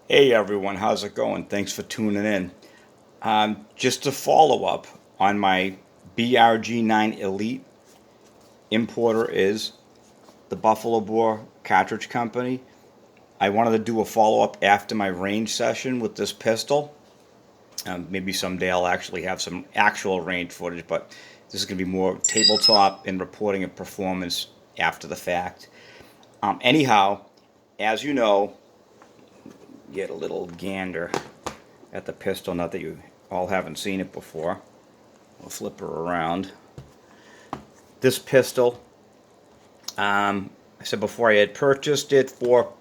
Hey everyone, how's it going? Thanks for tuning in. Just a follow up on my BRG9 Elite. Importer is the Buffalo Bore Cartridge Company. I wanted to do a follow up after my range session with this pistol. Maybe someday I'll actually have some actual range footage, but this is going to be more tabletop and reporting of performance after the fact. Anyhow, as you know, get a little gander at the pistol, not that you all haven't seen it before. I'll flip her around. This pistol, I said before, I had purchased it for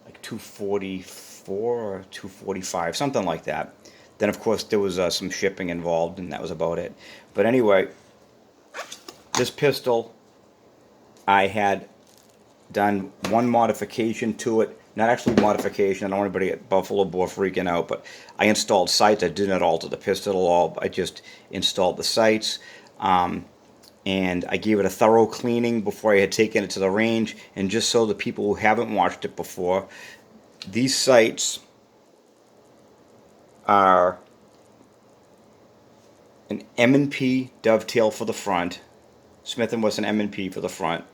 like 244 or 245, something like that. Then of course there was some shipping involved, and that was about it. But anyway, this pistol, I had done one modification to it. Not actually modification. I don't want anybody at Buffalo Bore freaking out, but I installed sights. I did not alter the pistol at all. I just installed the sights, and I gave it a thorough cleaning before I had taken it to the range. And just so the people who haven't watched it before, these sights are an M&P dovetail for the front, Smith & Wesson M&P for the front,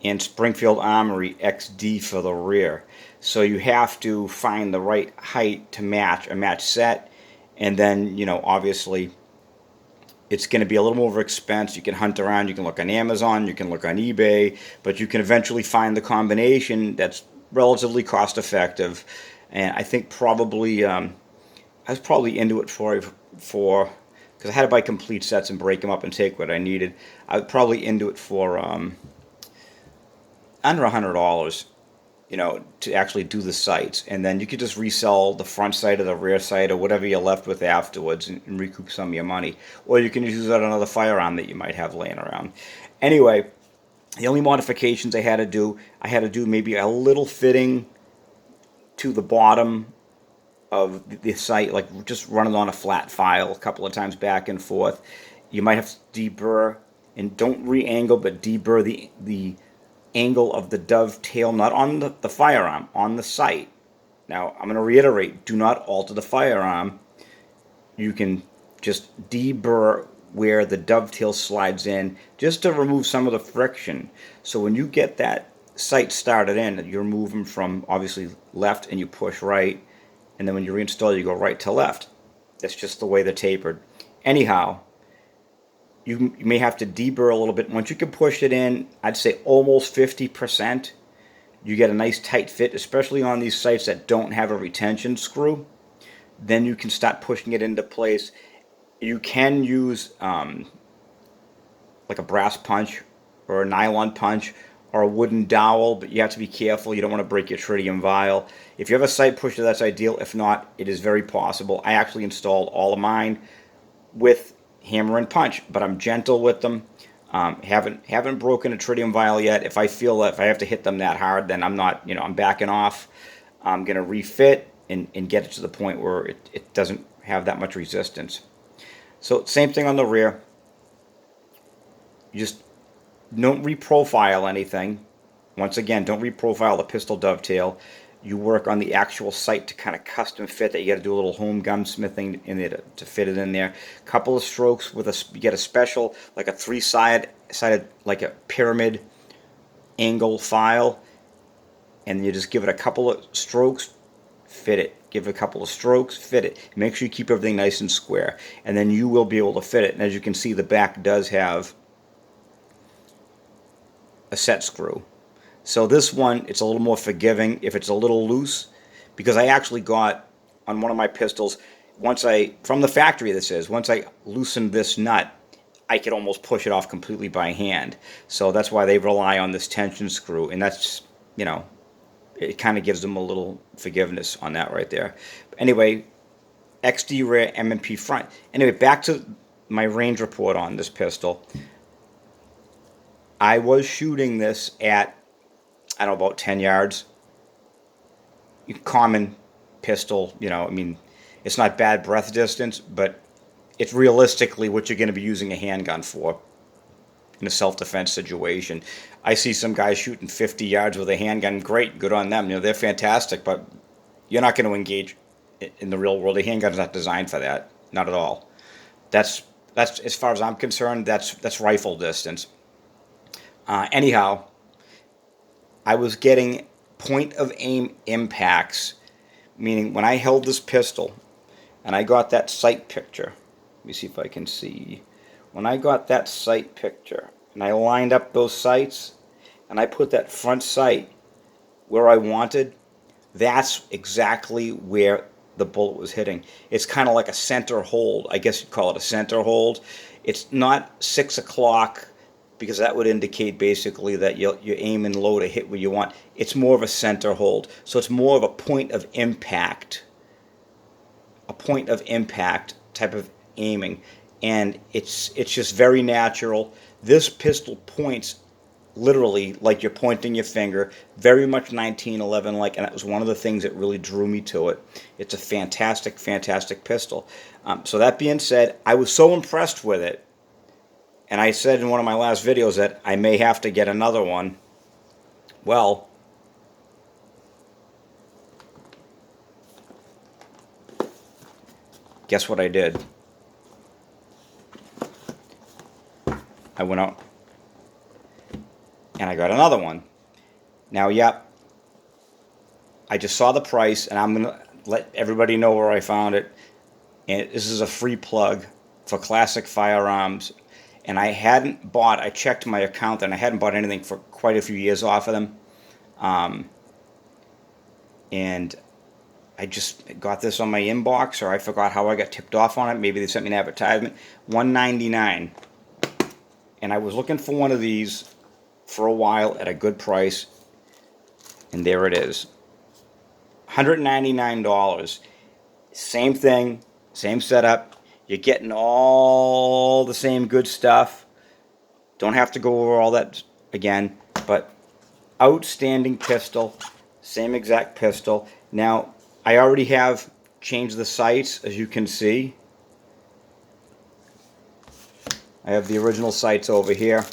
and Springfield Armory XD for the rear. So you have to find the right height to match a match set, and then, obviously it's going to be a little more of an expense. You can hunt around, you can look on Amazon, you can look on eBay, but you can eventually find the combination that's relatively cost effective. And I think probably I was probably into it for because I had to buy complete sets and break them up and take what I needed. I was probably into it for under $100, to actually do the sights, and then you could just resell the front sight or the rear sight or whatever you're left with afterwards, and recoup some of your money, or you can use that on another firearm that you might have laying around. Anyway, the only modifications I had to do maybe a little fitting to the bottom of the sight, like just run it on a flat file a couple of times back and forth. You might have to deburr, and don't re-angle, but deburr the angle of the dovetail, not on the firearm, on the sight. Now, I'm going to reiterate, do not alter the firearm. You can just deburr where the dovetail slides in, just to remove some of the friction. So when you get that sight started in, you're moving from obviously left and you push right, and then when you reinstall, you go right to left. That's just the way they're tapered. Anyhow, you may have to deburr a little bit. Once you can push it in, I'd say almost 50%, you get a nice tight fit, especially on these sights that don't have a retention screw. Then you can start pushing it into place. You can use like a brass punch or a nylon punch or a wooden dowel, but you have to be careful. You don't want to break your tritium vial. If you have a sight pusher, that's ideal. If not, it is very possible. I actually installed all of mine with hammer and punch, but I'm gentle with them. Haven't broken a tritium vial yet. If I feel that if I have to hit them that hard, then I'm not, I'm backing off. I'm gonna refit and get it to the point where it doesn't have that much resistance. So same thing on the rear. You just don't reprofile anything. Once again, don't reprofile the pistol dovetail. You work on the actual sight to kind of custom fit that. You got to do a little home gunsmithing in there to fit it in there. Couple of strokes with you get a special, like a three-sided, like a pyramid angle file, and you just give it a couple of strokes, fit it. Give it a couple of strokes, fit it. Make sure you keep everything nice and square, and then you will be able to fit it. And as you can see, the back does have a set screw. So this one, it's a little more forgiving if it's a little loose, because I actually got on one of my pistols, from the factory this is, once I loosened this nut, I could almost push it off completely by hand. So that's why they rely on this tension screw, and that's, it kind of gives them a little forgiveness on that right there. But anyway, XD rear, M&P front. Anyway, back to my range report on this pistol. I was shooting this at, I don't know, about 10 yards. Common pistol, it's not bad breath distance, but it's realistically what you're going to be using a handgun for in a self-defense situation. I see some guys shooting 50 yards with a handgun. Great, good on them. They're fantastic, but You're not going to engage in the real world. A handgun's not designed for that, not at all. That's that's as far as I'm concerned. That's rifle distance. Anyhow, I was getting point of aim impacts, meaning when I held this pistol and I got that sight picture. Let me see if I can see. When I got that sight picture and I lined up those sights and I put that front sight where I wanted, that's exactly where the bullet was hitting. It's kind of like a center hold. I guess you'd call it a center hold. It's not 6 o'clock because that would indicate basically that you're aiming low to hit where you want. It's more of a center hold. So it's more of a point of impact type of aiming, and it's just very natural. This pistol points literally like you're pointing your finger, very much 1911 like, and that was one of the things that really drew me to it. It's a fantastic, fantastic pistol. So that being said, I was so impressed with it, and I said in one of my last videos that I may have to get another one. Well, guess what I did? I went out and I got another one. Now, yep, I just saw the price, and I'm going to let everybody know where I found it. And this is a free plug for Classic Firearms. And I checked my account, and I hadn't bought anything for quite a few years off of them. And I just got this on my inbox, or I forgot how I got tipped off on it. Maybe they sent me an advertisement. $199. And I was looking for one of these for a while at a good price, and there it is. $199. Same thing, same setup. You're getting all the same good stuff. Don't have to go over all that again, but outstanding pistol, same exact pistol. Now, I already have changed the sights, as you can see. I have the original sights over here.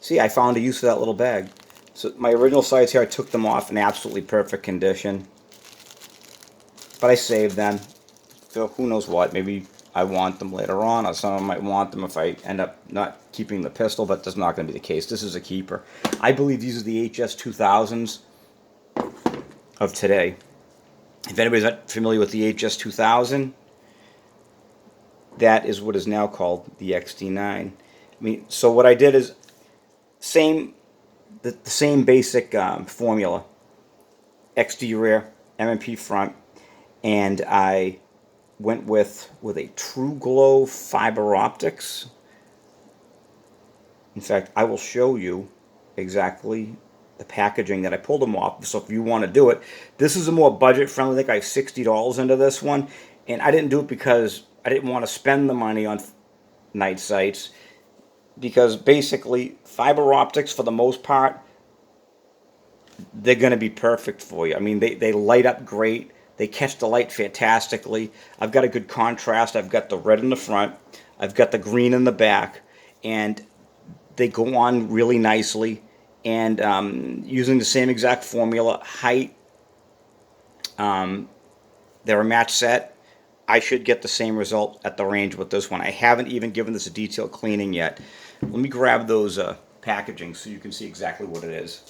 See, I found a use for that little bag. So my original sights here, I took them off in absolutely perfect condition. But I saved them. So who knows what, maybe I want them later on, or someone might want them if I end up not keeping the pistol, but that's not going to be the case. This is a keeper. I believe these are the HS-2000s of today. If anybody's not familiar with the HS-2000, that is what is now called the XD9. I mean, so what I did is the same basic formula: XD rear, M&P front, and I went with a True Glow fiber optics. In fact, I will show you exactly the packaging that I pulled them off. So if you want to do it, this is a more budget friendly. I think I have $60 into this one, and I didn't do it because I didn't want to spend the money on night sights, because basically fiber optics, for the most part, they're going to be perfect for you. I mean, they light up great. They catch the light fantastically. I've got a good contrast. I've got the red in the front. I've got the green in the back. And they go on really nicely. And using the same exact formula, height, they're a match set. I should get the same result at the range with this one. I haven't even given this a detailed cleaning yet. Let me grab those packaging so you can see exactly what it is.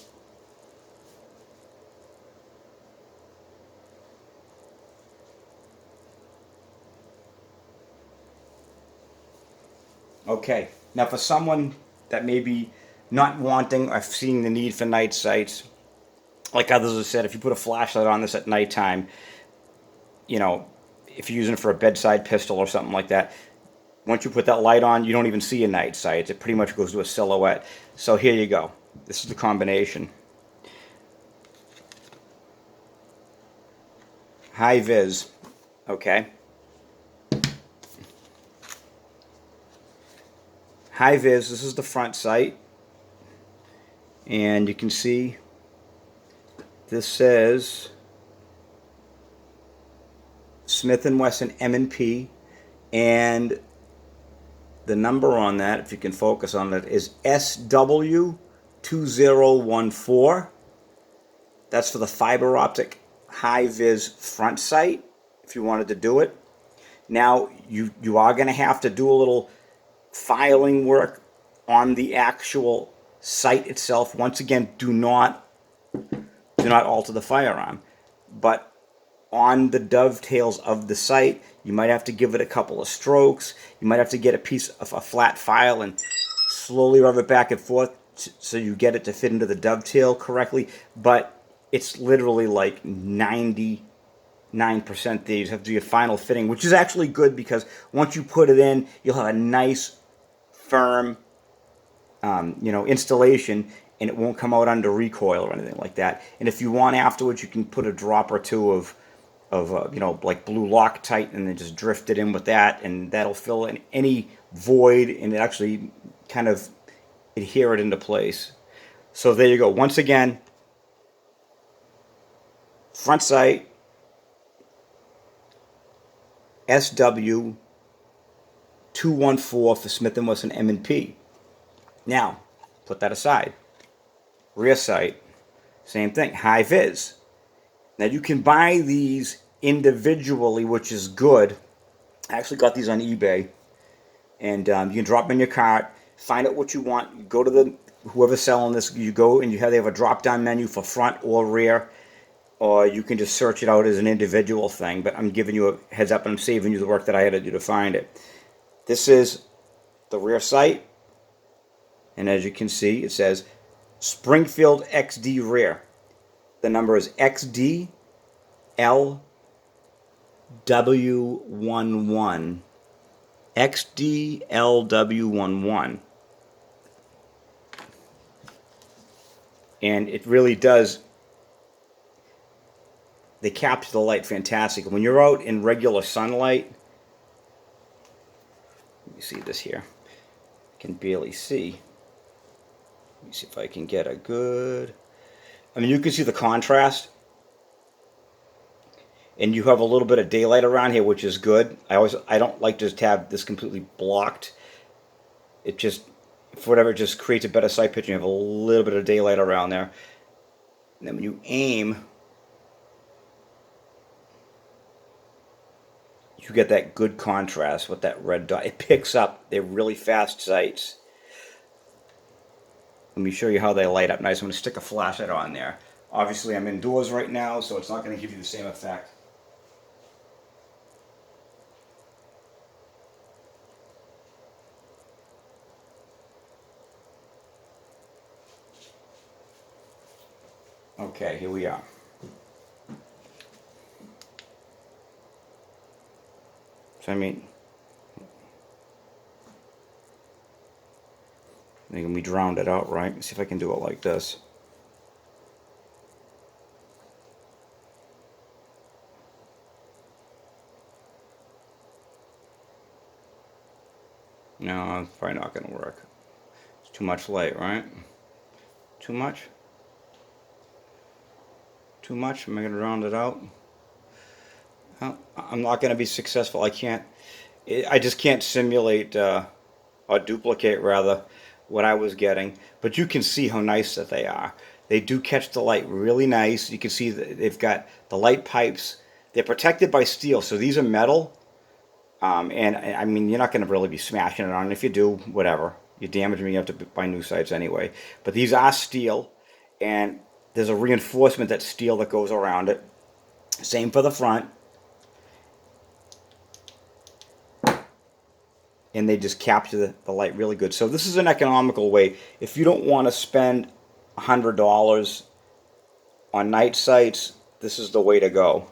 Okay, now for someone that may be not wanting or seeing the need for night sights, like others have said, if you put a flashlight on this at nighttime, you know, if you're using it for a bedside pistol or something like that, once you put that light on, you don't even see a night sight. It pretty much goes to a silhouette. So here you go. This is the combination. High vis, okay. High vis, this is the front sight. And you can see this says Smith & Wesson M&P, and the number on that, if you can focus on it, is SW2014. That's for the fiber optic high-vis front sight if you wanted to do it. Now, you are going to have to do a little filing work on the actual sight itself. Once again, do not alter the firearm. But on the dovetails of the sight, you might have to give it a couple of strokes. You might have to get a piece of a flat file and slowly rub it back and forth so you get it to fit into the dovetail correctly. But it's literally like 99% there. You have to do your final fitting, which is actually good because once you put it in, you'll have a nice, firm, installation, and it won't come out under recoil or anything like that. And if you want afterwards, you can put a drop or two of like blue Loctite and then just drift it in with that, and that'll fill in any void and it actually kind of adhere it into place. So there you go. Once again, front sight, SW 214 for Smith & Wesson M&P. Now, put that aside. Rear sight, same thing, high vis. Now you can buy these individually, which is good. I actually got these on eBay, and you can drop them in your cart, find out what you want. You go to the whoever's selling this. You go and they have a drop-down menu for front or rear, or you can just search it out as an individual thing. But I'm giving you a heads up, and I'm saving you the work that I had to do to find it. This is the rear sight, and as you can see, it says Springfield XD rear. The number is XDLW11. XDLW11. And it really does, they capture the light fantastic. When you're out in regular sunlight, let me see this here. I can barely see. Let me see if I can get a good, you can see the contrast. And you have a little bit of daylight around here, which is good. I don't like to just have this completely blocked. It just, for whatever, it just creates a better sight picture. You have a little bit of daylight around there. And then when you aim, you get that good contrast with that red dot. It picks up. They're really fast sights. Let me show you how they light up nice. I'm going to stick a flashlight on there. Obviously, I'm indoors right now, so it's not going to give you the same effect. Okay, here we are. So they can be drowned it out, right? Let's see if I can do it like this. No, it's probably not going to work. It's too much light, right? Too much? Too much? Am I going to round it out? Well, I'm not going to be successful. I just can't simulate, or duplicate rather, what I was getting. But you can see how nice that they are. They do catch the light really nice. You can see that they've got the light pipes. They're protected by steel, so these are metal. And you're not going to really be smashing it on. If you do, whatever. You damage them, you have to buy new sights anyway. But these are steel, and there's a reinforcement that's steel that goes around it. Same for the front. And they just capture the light really good. So this is an economical way. If you don't want to spend $100 on night sights, this is the way to go.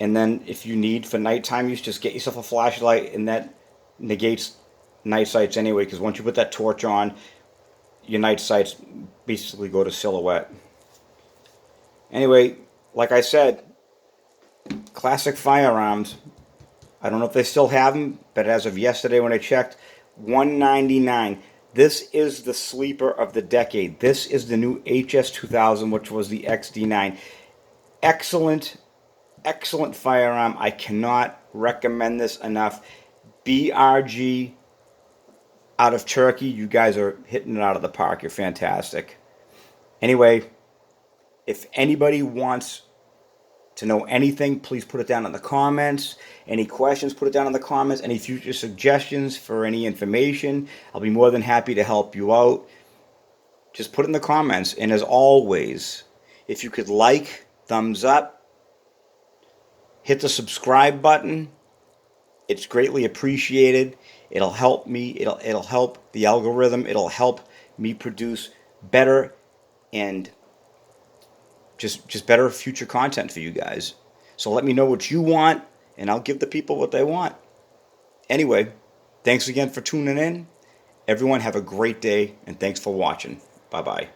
And then if you need for nighttime use, just get yourself a flashlight, and that negates night sights anyway, because once you put that torch on, your night sights basically go to silhouette. Anyway, like I said, classic firearms. I don't know if they still have them, but as of yesterday when I checked, $199. This is the sleeper of the decade. This is the new HS2000, which was the XD9. Excellent, excellent firearm. I cannot recommend this enough. BRG out of Turkey, you guys are hitting it out of the park. You're fantastic. Anyway, if anybody wants to know anything, please put it down in the comments. Any questions, put it down in the comments. Any future suggestions for any information, I'll be more than happy to help you out. Just put it in the comments. And as always, if you could like, thumbs up, hit the subscribe button. It's greatly appreciated. It'll help me. It'll help the algorithm. It'll help me produce better and just better future content for you guys. So let me know what you want, and I'll give the people what they want. Anyway, thanks again for tuning in. Everyone have a great day, and thanks for watching. Bye-bye.